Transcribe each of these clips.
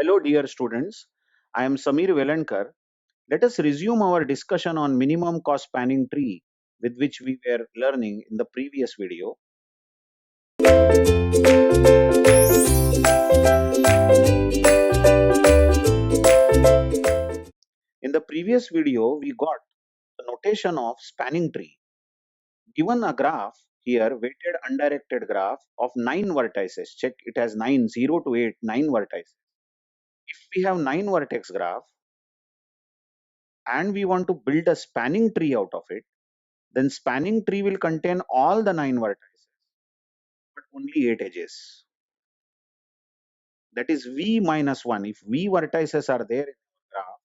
Hello, dear students. I am Samir Velankar. Let us resume our discussion on minimum cost spanning tree with which we were learning in the previous video. In the previous video, we got the notation of spanning tree. Given a graph here, weighted undirected graph of 9 vertices. Check, it has 9, 0 to 8, 9 vertices. If we have 9 vertex graph and we want to build a spanning tree out of it, then spanning tree will contain all the 9 vertices but only 8 edges. That is v minus 1. If v vertices are there in the graph,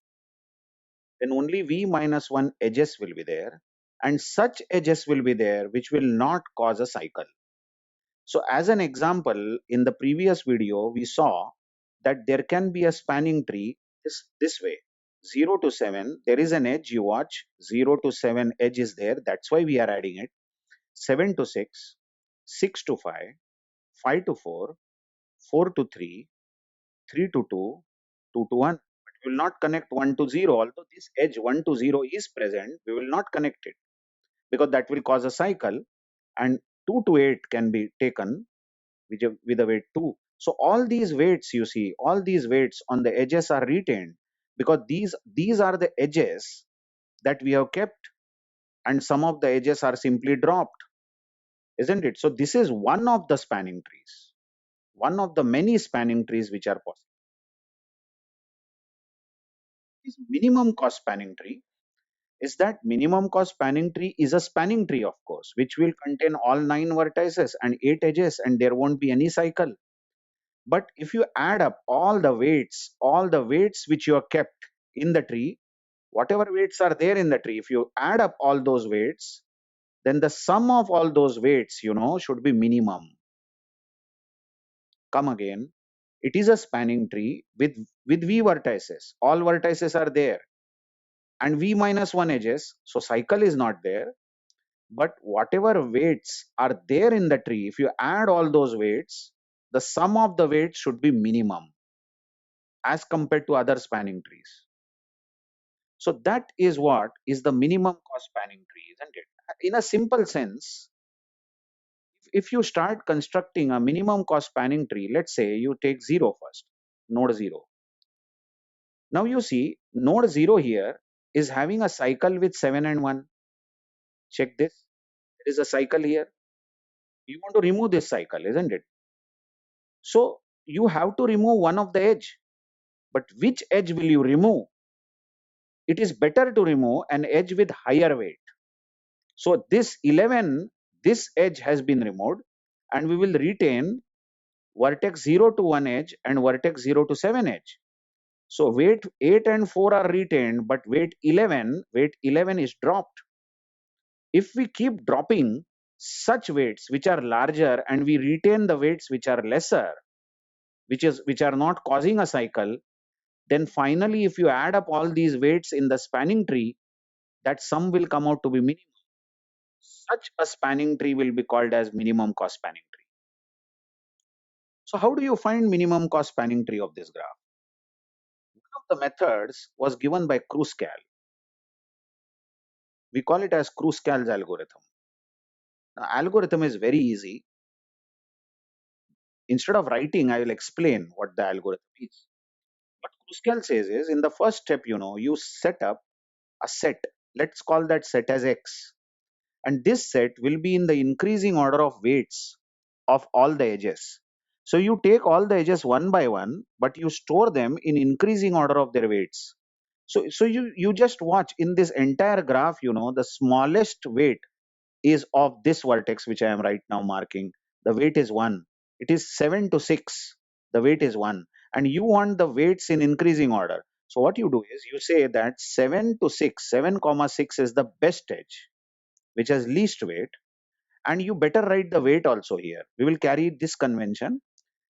then only v minus 1 edges will be there, and such edges will be there which will not cause a cycle. So as an example, in the previous video we saw that there can be a spanning tree this way. 0 to 7, there is an edge, you watch, 0 to 7 edge is there, that's why we are adding it. 7 to 6, 6 to 5, 5 to 4, 4 to 3, 3 to 2, 2 to 1. But we will not connect 1 to 0. Although this edge 1 to 0 is present, we will not connect it because that will cause a cycle, and 2 to 8 can be taken with a weight 2. So all these weights, you see, all these weights on the edges are retained because these are the edges that we have kept, and some of the edges are simply dropped, isn't it? So this is one of the spanning trees, one of the many spanning trees which are possible. This minimum cost spanning tree is that minimum cost spanning tree is a spanning tree, of course, which will contain all 9 vertices and 8 edges, and there won't be any cycle. But if you add up all the weights which you have kept in the tree, whatever weights are there in the tree, if you add up all those weights, then the sum of all those weights, should be minimum. Come again. It is a spanning tree with v vertices. All vertices are there, and v minus 1 edges, so cycle is not there. But whatever weights are there in the tree, if you add all those weights, the sum of the weights should be minimum as compared to other spanning trees. So that is what is the minimum cost spanning tree, isn't it? In a simple sense, if you start constructing a minimum cost spanning tree, let's say you take 0 first, node 0. Now you see node 0 here is having a cycle with 7 and 1. Check this. There is a cycle here. You want to remove this cycle, isn't it? So you have to remove one of the edge. But which edge will you remove? It is better to remove an edge with higher weight. So this 11, this edge has been removed, and we will retain vertex 0 to 1 edge and vertex 0 to 7 edge. So weight 8 and 4 are retained, but weight 11 is dropped. If we keep dropping such weights which are larger and we retain the weights which are lesser, which are not causing a cycle, then finally if you add up all these weights in the spanning tree, that sum will come out to be minimum. Such a spanning tree will be called as minimum cost spanning tree. So how do you find minimum cost spanning tree of this graph? One of the methods was given by Kruskal. We call it as Kruskal's algorithm. Now, algorithm is very easy. Instead of writing, I will explain what the algorithm is. What Kruskal says is, in the first step, you set up a set. Let's call that set as X. And this set will be in the increasing order of weights of all the edges. So you take all the edges one by one, but you store them in increasing order of their weights. So you just watch in this entire graph, the smallest weight is of this vertex which I am right now marking. The weight is 1. It is 7 to 6. The weight is 1. And you want the weights in increasing order. So what you do is you say that 7 to 6, 7 comma 6 is the best edge, which has least weight. And you better write the weight also here. We will carry this convention.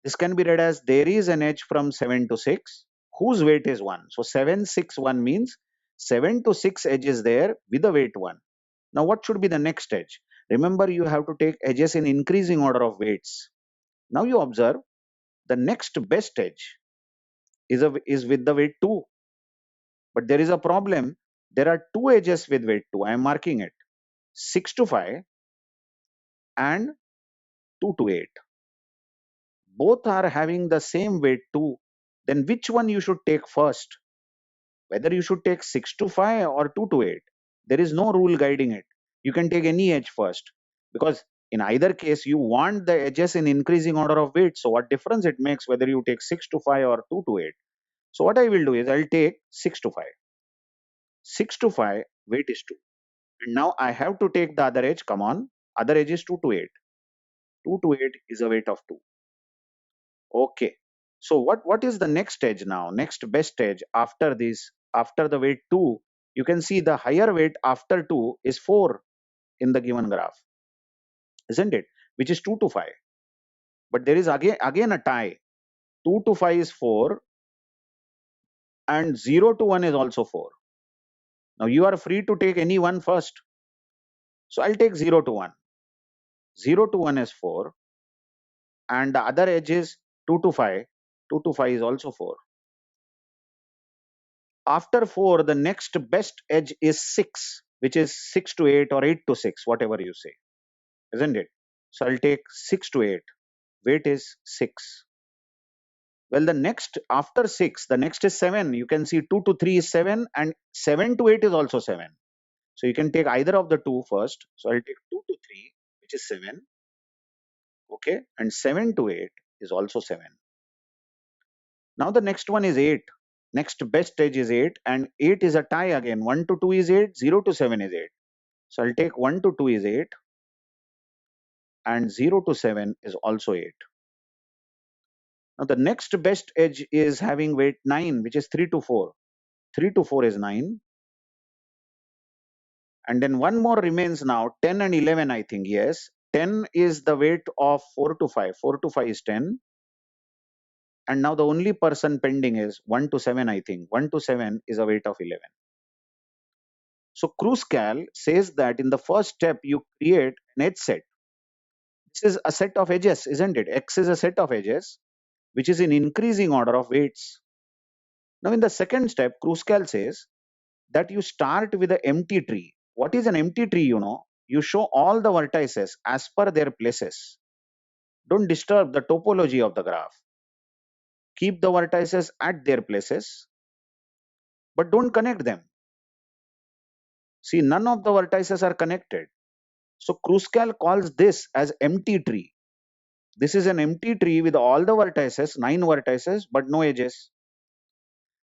This can be read as there is an edge from 7 to 6 whose weight is 1. So 7, 6, 1 means 7 to 6 edges there with a weight 1. Now what should be the next edge? Remember, you have to take edges in increasing order of weights. Now you observe the next best edge. is with the weight 2. But there is a problem. There are two edges with weight 2. I am marking it. 6 to 5 and 2 to 8. Both are having the same weight 2. Then which one you should take first? Whether you should take 6 to 5 or 2 to 8. There is no rule guiding it. You can take any edge first, because in either case you want the edges in increasing order of weight. So what difference it makes whether you take 6 to 5 or 2 to 8? So what I will do is I'll take 6 to 5. 6 to 5 weight is 2. And now I have to take the other edge. Come on. Other edge is 2 to 8. 2 to 8 is a weight of 2. Okay. So what is the next edge now? Next best edge after this, after the weight 2, you can see the higher weight after 2 is 4 in the given graph, isn't it? Which is 2 to 5. But there is again a tie. 2 to 5 is 4 and 0 to 1 is also 4. Now you are free to take any one first. So I'll take 0 to 1. 0 to 1 is 4 and the other edge is 2 to 5. 2 to 5 is also 4. After 4, the next best edge is 6, which is 6 to 8 or 8 to 6, whatever you say, isn't it? So I'll take 6 to 8. Weight is 6. Well, the next after 6, the next is 7. You can see 2 to 3 is 7 and 7 to 8 is also 7. So you can take either of the two first. So I'll take 2 to 3, which is 7. Okay. And 7 to 8 is also 7. Now the next one is 8. Next best edge is 8 and 8 is a tie again. 1 to 2 is 8, 0 to 7 is 8. So I'll take 1 to 2 is 8 and 0 to 7 is also 8. Now the next best edge is having weight 9, which is 3 to 4. 3 to 4 is 9. And then one more remains now, 10 and 11, I think. Yes. 10 is the weight of 4 to 5. 4 to 5 is 10. And now the only person pending is 1 to 7, I think. 1 to 7 is a weight of 11. So Kruskal says that in the first step, you create an edge set. This is a set of edges, isn't it? X is a set of edges, which is in increasing order of weights. Now in the second step, Kruskal says that you start with an empty tree. What is an empty tree, you know? You show all the vertices as per their places. Don't disturb the topology of the graph. Keep the vertices at their places, but don't connect them. See, none of the vertices are connected. So Kruskal calls this as empty tree. This is an empty tree with all the vertices, 9 vertices, but no edges.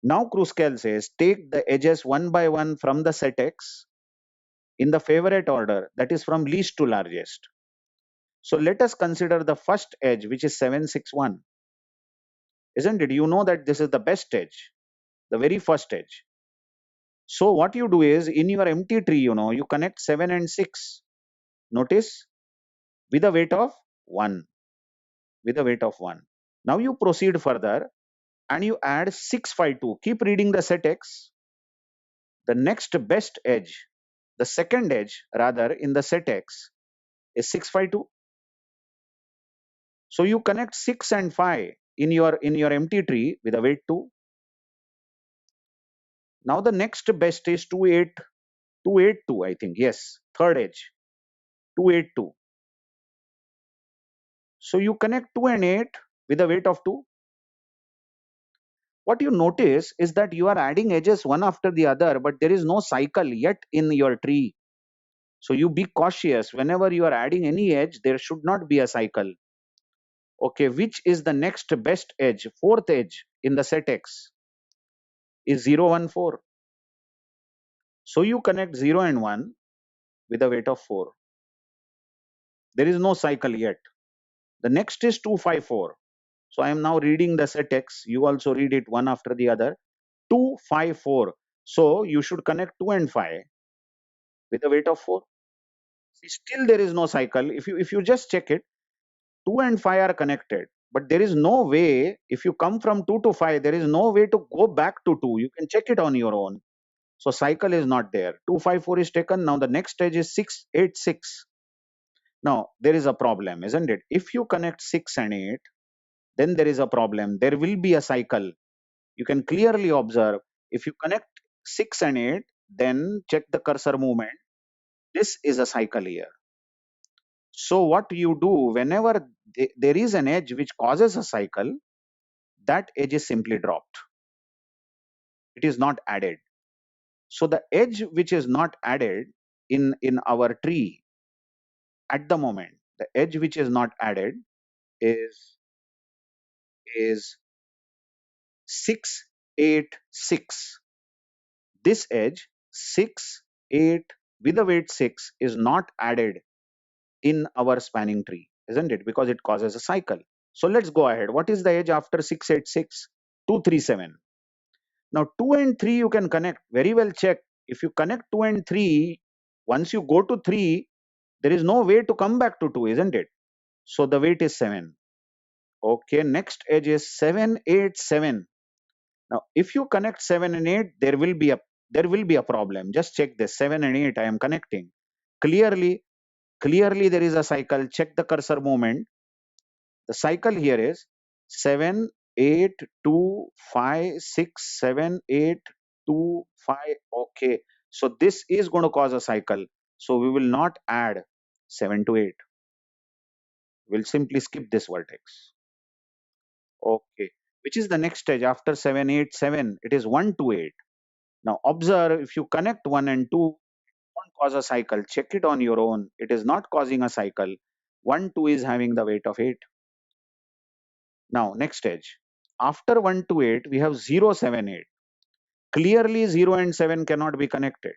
Now Kruskal says, take the edges one by one from the set X in the favorite order, that is from least to largest. So let us consider the first edge, which is 7, 6, 1. Isn't it? You know that this is the best edge, the very first edge. So what you do is, in your empty tree, you know, you connect 7 and 6. Notice, with a weight of 1. With a weight of 1. Now you proceed further and you add 6, 5, 2. Keep reading the set X. The next best edge, the second edge rather in the set X is 6, 5, 2. So you connect 6 and 5 in your empty tree with a weight 2. Now the next best is 2, 8, 2, 8, 2, I think. Yes, third edge, 2, 8, 2. So you connect 2 and 8 with a weight of 2. What you notice is that you are adding edges one after the other, but there is no cycle yet in your tree. So you be cautious. Whenever you are adding any edge, there should not be a cycle. Okay, which is the next best edge? Fourth edge in the set X is 0, 1, 4. So you connect 0 and 1 with a weight of 4. There is no cycle yet. The next is 2, 5, 4. So I am now reading the set X. You also read it one after the other. 2, 5, 4. So you should connect 2 and 5 with a weight of 4. See, still there is no cycle. If you just check it, 2 and 5 are connected. But there is no way, if you come from 2 to 5, there is no way to go back to 2. You can check it on your own. So cycle is not there. 2, 5, 4 is taken. Now the next stage is 6, 8, 6. Now there is a problem, isn't it? If you connect 6 and 8, then there is a problem. There will be a cycle. You can clearly observe, if you connect 6 and 8, then check the cursor movement. This is a cycle here. So what you do, whenever there is an edge which causes a cycle, that edge is simply dropped. It is not added. So the edge which is not added in our tree at the moment, the edge which is not added is is 686. This edge 6, 8 with the weight 6 is not added in our spanning tree, isn't it? Because it causes a cycle. So let's go ahead. What is the edge after 686? 237. Now 2 and 3 you can connect. Very well check. If you connect 2 and 3, once you go to 3, there is no way to come back to 2, isn't it? So the weight is 7. Okay, next edge is 787. Now if you connect 7 and 8, there will be a problem. Just check this. 7 and 8 I am connecting. Clearly there is a cycle. Check the cursor movement. The cycle here is 7, 8, 2, 5, 6, 7, 8, 2, 5. Okay. So this is going to cause a cycle. So we will not add 7 to 8. We'll simply skip this vertex. Okay. Which is the next stage after 7, 8, 7? It is 1 to 8. Now observe, if you connect 1 and 2, won't cause a cycle. Check it on your own. It is not causing a cycle. 1, 2 is having the weight of 8. Now, next stage. After 1 to 8, we have 0, 7, 8. Clearly, 0 and 7 cannot be connected.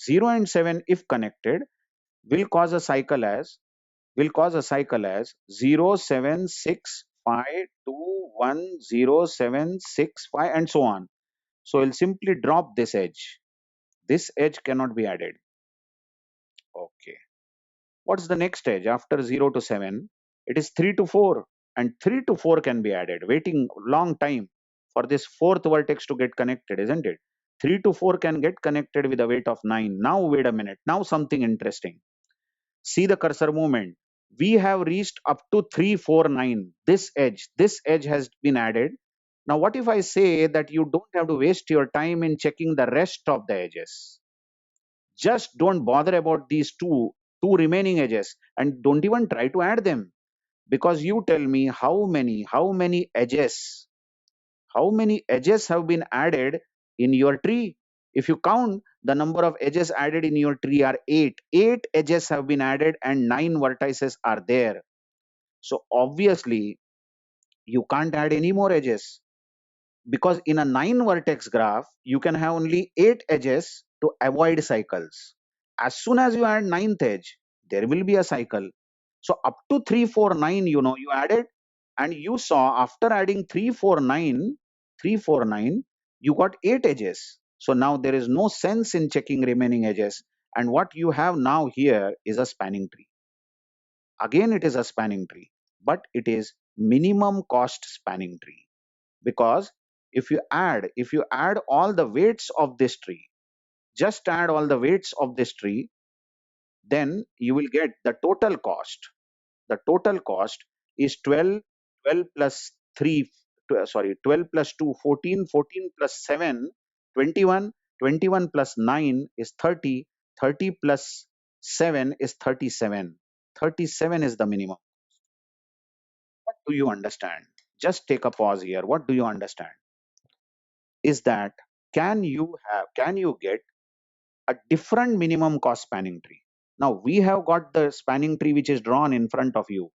0 and 7, if connected, will cause a cycle as 0, 7, 6, 5, 2, 1, 0, 7, 6, 5, and so on. So we'll simply drop this edge. This edge cannot be added. Okay. What's the next edge after 0 to 7? It is 3 to 4, and 3 to 4 can be added. Waiting long time for this fourth vertex to get connected, isn't it? 3 to 4 can get connected with a weight of 9. Now wait a minute. Now something interesting. See the cursor movement. We have reached up to 3, 4, 9. This edge has been added. Now what if I say that you don't have to waste your time in checking the rest of the edges? Just don't bother about these two remaining edges, and don't even try to add them, because you tell me how many edges have been added in your tree. If you count, the number of edges added in your tree are 8 edges have been added and 9 vertices are there. So obviously you can't add any more edges, because in a 9 vertex graph you can have only 8 edges to avoid cycles. As soon as you add ninth edge, there will be a cycle. So up to 3, 4, 9, you added, and you saw after adding 3, 4, 9, 3, 4, 9, you got 8 edges. So now there is no sense in checking remaining edges, and what you have now here is a spanning tree. Again, it is a spanning tree, but it is minimum cost spanning tree, because if you add all the weights of this tree, just add all the weights of this tree, then you will get the total cost. The total cost is 12, 12 plus 3, 12 plus 2, 14, 14 plus 7, 21, 21 plus 9 is 30, 30 plus 7 is 37. 37 is the minimum. What do you understand? Just take a pause here. What do you understand? Is that can you get a different minimum cost spanning tree? Now we have got the spanning tree which is drawn in front of you.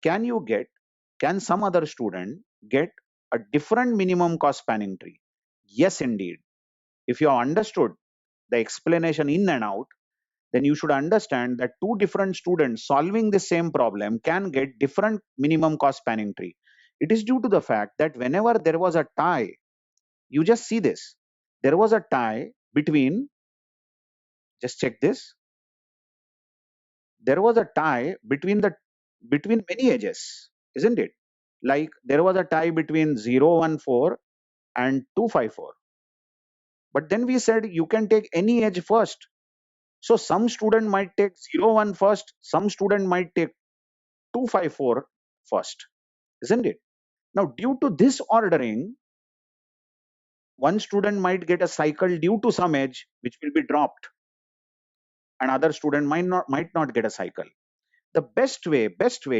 Can some other student get a different minimum cost spanning tree? Yes, indeed. If you have understood the explanation in and out, then you should understand that two different students solving the same problem can get different minimum cost spanning tree. It is due to the fact that whenever there was a tie, you just see this. There was a tie between, just check this. There was a tie between many edges, isn't it? Like there was a tie between 014 and 254. But then we said you can take any edge first. So some student might take 01 first, some student might take 254 first, isn't it? Now, due to this ordering, One student might get a cycle due to some edge which will be dropped, and other student might not get a cycle. The best way,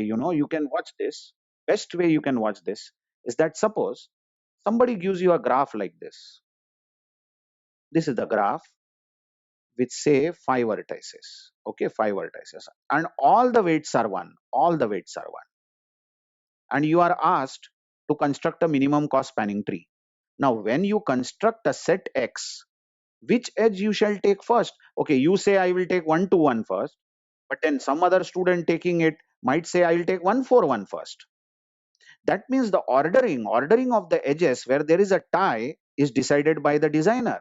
you can watch this. Best way you can watch this is that suppose somebody gives you a graph like this. This is the graph with say 5 vertices. Okay, 5 vertices, and all the weights are one. All the weights are one, and you are asked to construct a minimum cost spanning tree. Now, when you construct a set X, which edge you shall take first? Okay, you say I will take 1 to 1 first, but then some other student taking it might say I will take 1 4 1 first. That means the ordering of the edges where there is a tie is decided by the designer.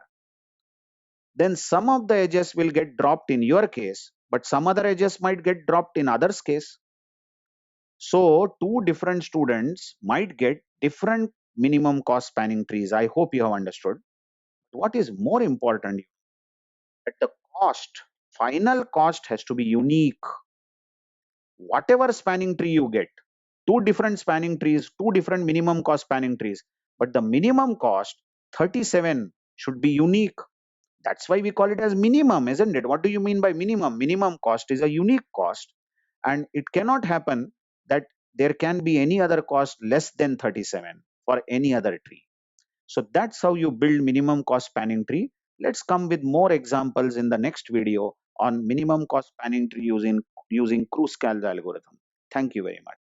Then some of the edges will get dropped in your case, but some other edges might get dropped in others case. So two different students might get different minimum cost spanning trees. I hope you have understood. What is more important, that the cost, final cost has to be unique. Whatever spanning tree you get, two different spanning trees, two different minimum cost spanning trees, but the minimum cost 37 should be unique. That's why we call it as minimum, isn't it? What do you mean by minimum? Minimum cost is a unique cost, and it cannot happen that there can be any other cost less than 37 for any other tree. So that's how you build minimum cost spanning tree. Let's come with more examples in the next video on minimum cost spanning tree using Kruskal algorithm. Thank you very much.